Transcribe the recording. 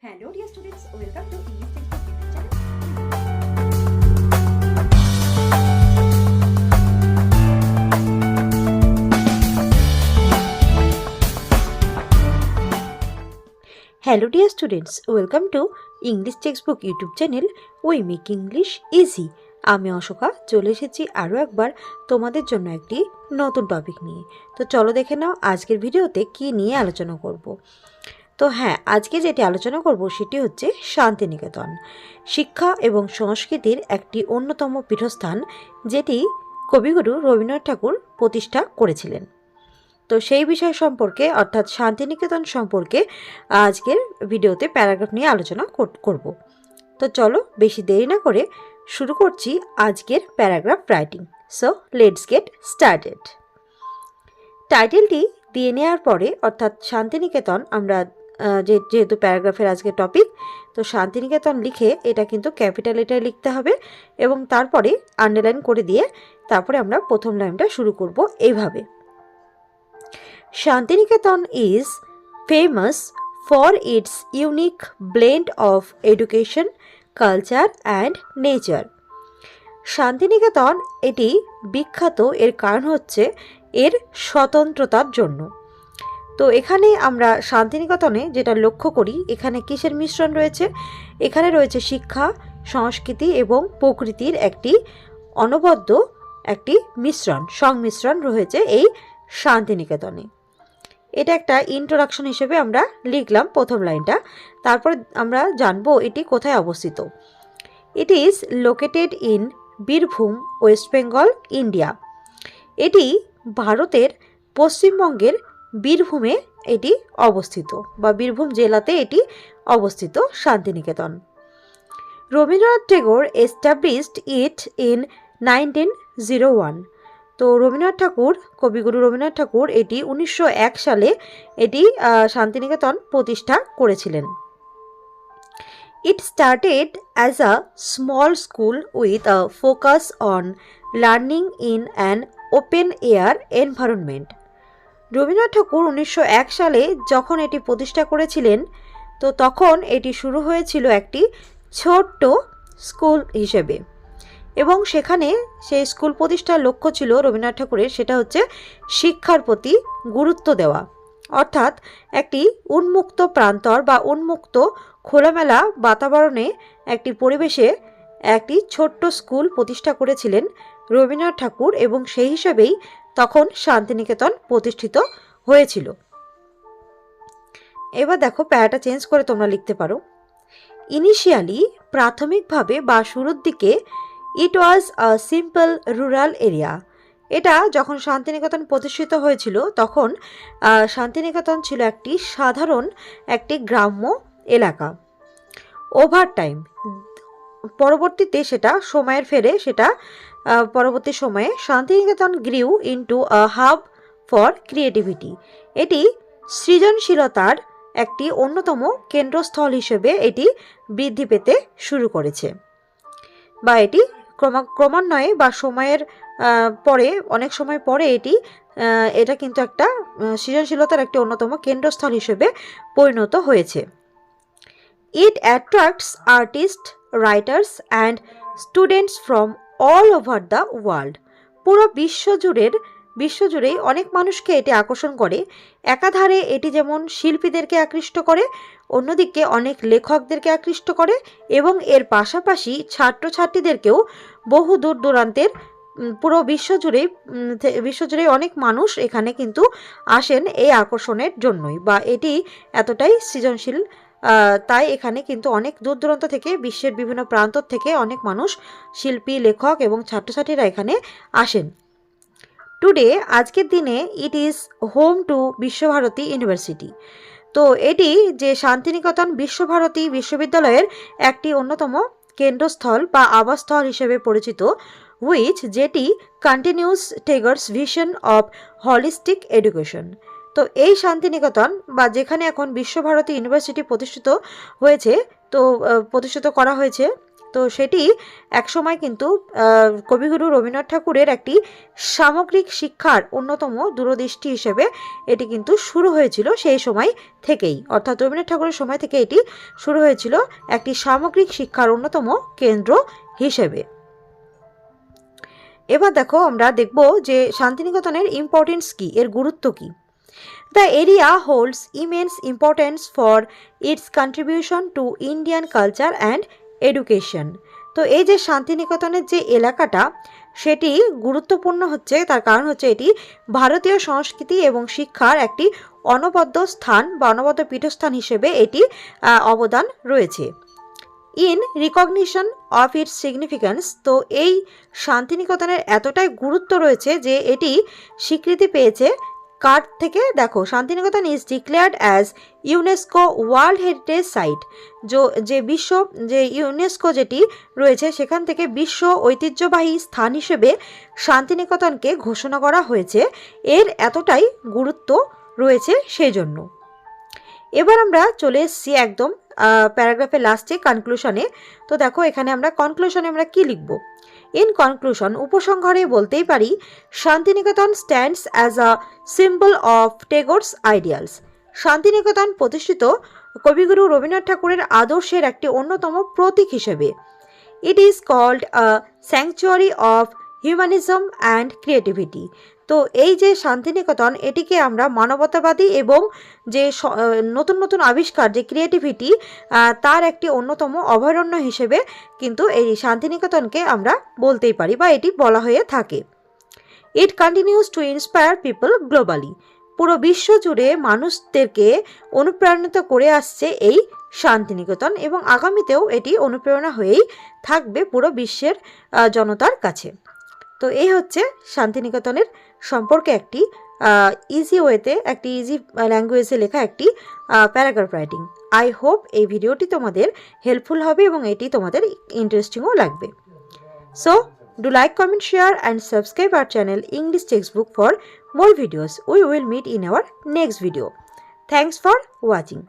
Hello dear students, welcome to English Textbook YouTube channel. Hello dear students, welcome to English Textbook YouTube channel. We make English easy. আমি অশোকা চলে এসেছি আরও একবার তোমাদের জন্য একটি নতুন টপিক নিয়ে। তো চলো দেখে নাও আজকের ভিডিওতে কি নিয়ে আলোচনা করব। তো হ্যাঁ, আজকে যেটি আলোচনা করব সেটি হচ্ছে শান্তিনিকেতন, শিক্ষা এবং সংস্কৃতির একটি অন্যতম পীঠস্থান, যেটি কবিগুরু রবীন্দ্রনাথ ঠাকুর প্রতিষ্ঠা করেছিলেন। তো সেই বিষয় সম্পর্কে অর্থাৎ শান্তিনিকেতন সম্পর্কে আজকের ভিডিওতে প্যারাগ্রাফ নিয়ে আলোচনা করব। তো চলো বেশি দেরি না করে শুরু করছি আজকের paragraph writing. So let's get started. টাইটেলটি দিয়ে নেওয়ার পরে অর্থাৎ শান্তিনিকেতন, আমরা যেহেতু প্যারাগ্রাফের আজকে টপিক, তো শান্তিনিকেতন লিখে এটা কিন্তু ক্যাপিটাল লেটারে লিখতে হবে এবং তারপরে আন্ডারলাইন করে দিয়ে তারপরে আমরা প্রথম লাইনটা শুরু করব এইভাবে। Santiniketan is famous for its unique blend of education, culture and nature. Santiniketan এটি বিখ্যাত, এর কারণ হচ্ছে এর স্বতন্ত্রতার জন্য। তো এখানে আমরা শান্তিনিকেতনে যেটা লক্ষ্য করি, এখানে কিসের মিশ্রণ রয়েছে? এখানে রয়েছে শিক্ষা, সংস্কৃতি এবং প্রকৃতির একটি অনবদ্য একটি সংমিশ্রণ রয়েছে এই শান্তিনিকেতনে। এটা একটা ইন্ট্রোডাকশন হিসেবে আমরা লিখলাম প্রথম লাইনটা। তারপর আমরা জানবো এটি কোথায় অবস্থিত। It is located in Birbhum, West Bengal, India. এটি ভারতের পশ্চিমবঙ্গের বীরভূমে এটি অবস্থিত, বা বীরভূম জেলাতে এটি অবস্থিত শান্তিনিকেতন। রবীন্দ্রনাথ ঠাকুর এস্টাবলিশড ইট ইন 1901। তো রবীন্দ্রনাথ ঠাকুর, কবিগুরু রবীন্দ্রনাথ ঠাকুর এটি 1901 সালে এটি শান্তিনিকেতন প্রতিষ্ঠা করেছিলেন। It started as a small school with a focus on learning in an open air environment. Rabindranath Thakur 1901 সালে যখন এটি প্রতিষ্ঠা করেছিলেন, তো তখন এটি শুরু হয়েছিল একটি ছোট্ট স্কুল হিসেবে, এবং সেখানে সেই স্কুল প্রতিষ্ঠার লক্ষ্য ছিল রবীন্দ্রনাথ ঠাকুরের, সেটা হচ্ছে শিক্ষার প্রতি গুরুত্ব দেওয়া। অর্থাৎ একটি উন্মুক্ত প্রান্তর বা উন্মুক্ত খোলামেলা বাতাবরণে একটি পরিবেশে একটি ছোট্ট স্কুল প্রতিষ্ঠা করেছিলেন রবীন্দ্রনাথ ঠাকুর, এবং সেই হিসাবেই তখন শান্তিনিকেতন প্রতিষ্ঠিত হয়েছিল। এবার দেখো, প্যারাটা চেঞ্জ করে তোমরা লিখতে পারো। ইনিশিয়ালি, প্রাথমিকভাবে বা শুরুর দিকে, ইট ওয়াজ আ সিম্পল রুরাল এরিয়া। এটা যখন শান্তিনিকেতন প্রতিষ্ঠিত হয়েছিল তখন শান্তিনিকেতন ছিল একটি সাধারণ একটি গ্রাম্য এলাকা। ওভার টাইম, পরবর্তীতে সেটা সময়ের ফেরে সেটা পরবর্তী সময়ে Santiniketan grew into a hub for creativity. এটি সৃজনশীলতার একটি অন্যতম কেন্দ্রস্থল হিসেবে এটি বৃদ্ধি পেতে শুরু করেছে, বা এটি ক্রমান্বয়ে বা সময়ের পরে, অনেক সময় পরে এটা কিন্তু একটা সৃজনশীলতার একটি অন্যতম কেন্দ্রস্থল হিসেবে পরিণত হয়েছে। It attracts artist, writers and students from all over the world. পুরো বিশ্বজুড়েই অনেক মানুষকে এটি আকর্ষণ করে। একাধারে এটি যেমন শিল্পীদেরকে আকৃষ্ট করে, অন্যদিকে অনেক লেখকদেরকে আকৃষ্ট করে, এবং এর পাশাপাশি ছাত্রছাত্রীদেরকেও বহু দূর দূরান্তের পুরো বিশ্বজুড়েই অনেক মানুষ এখানে কিন্তু আসেন এই আকর্ষণের জন্যই, বা এটি এতটাই সৃজনশীল, তাই এখানে কিন্তু অনেক দূর দূরান্ত থেকে, বিশ্বের বিভিন্ন প্রান্ত থেকে অনেক মানুষ, শিল্পী, লেখক এবং ছাত্রছাত্রীরা এখানে আসেন। টুডে, আজকের দিনে, it is home to Visvabharati university. তো এটি যে শান্তিনিকেতন বিশ্বভারতী বিশ্ববিদ্যালয়ের একটি অন্যতম কেন্দ্রস্থল বা আবাসস্থল হিসেবে পরিচিত, যেটি continues Tagore's vision of holistic education. তো এই শান্তিনিকেতন, বা যেখানে এখন বিশ্বভারতী ইউনিভার্সিটি প্রতিষ্ঠিত করা হয়েছে, তো সেটি একসময় কিন্তু কবিগুরু রবীন্দ্রনাথ ঠাকুরের একটি সামগ্রিক শিক্ষার অন্যতম দূরদৃষ্টি হিসেবে এটি কিন্তু শুরু হয়েছিল সেই সময় থেকেই, অর্থাৎ রবীন্দ্রনাথ ঠাকুরের সময় থেকে এটি শুরু হয়েছিল একটি সামগ্রিক শিক্ষার অন্যতম কেন্দ্র হিসেবে। এবার দেখো আমরা দেখব যে শান্তিনিকেতনের ইম্পর্টেন্স কী, এর গুরুত্ব কী। The area holds immense importance for its contribution to Indian culture and education. তো এই যে শান্তিনিকেতনের যে এলাকাটা সেটি গুরুত্বপূর্ণ হচ্ছে, তার কারণ হচ্ছে এটি ভারতীয় সংস্কৃতি এবং শিক্ষার একটি অনবদ্য স্থান বা অনবদ্য পীঠস্থান হিসেবে এটি অবদান রয়েছে। In recognition of its significance, তো এই শান্তিনিকেতনের এতটাই গুরুত্ব রয়েছে যে এটি স্বীকৃতি পেয়েছে কার থেকে, দেখো Santiniketan is declared as UNESCO world heritage site. যে ইউনেস্কো যেটি রয়েছে সেখান থেকে বিশ্ব ঐতিহ্যবাহী স্থান হিসেবে শান্তিনিকেতনকে ঘোষণা করা হয়েছে, এর এতটাই গুরুত্ব রয়েছে সেই জন্য। এবার আমরা চলে এসেছি একদম প্যারাগ্রাফের লাস্টে কনক্লুশনে। তো দেখো এখানে আমরা কনক্লুশনে আমরা কি লিখব। ইন কনক্লুশন, উপসংহারে বলতেই পারি Santiniketan stands as a symbol of Tagore's ideals. Santiniketan প্রতিষ্ঠিত কবিগুরু রবীন্দ্রনাথ ঠাকুরের আদর্শের একটি অন্যতম প্রতীক হিসেবে। It is called a sanctuary of humanism and creativity. তো এই যে শান্তিনিকেতন এটিকে আমরা মানবতাবাদী এবং যে নতুন নতুন আবিষ্কার যে ক্রিয়েটিভিটি তার একটি অন্যতম অভয়ারণ্য হিসেবে কিন্তু এই শান্তিনিকেতনকে আমরা বলতেই পারি বা এটি বলা হয়ে থাকে। It continues to inspire people globally. পুরো বিশ্ব জুড়ে মানুষদেরকে অনুপ্রাণিত করে আসছে এই শান্তিনিকেতন এবং আগামীতেও এটি অনুপ্রেরণা হয়েই থাকবে পুরো বিশ্বের জনতার কাছে। তো এই হচ্ছে শান্তিনিকেতনের সম্পর্কে একটি ইজি ওয়েতে, একটি ইজি ল্যাঙ্গুয়েজে লেখা একটি প্যারাগ্রাফ রাইটিং। আই হোপ এই ভিডিওটি তোমাদের হেল্পফুল হবে এবং এটি তোমাদের ইন্টারেস্টিংও লাগবে। So do like, comment, share and subscribe our channel English Textbook for more videos. We will meet in our next video. Thanks for watching.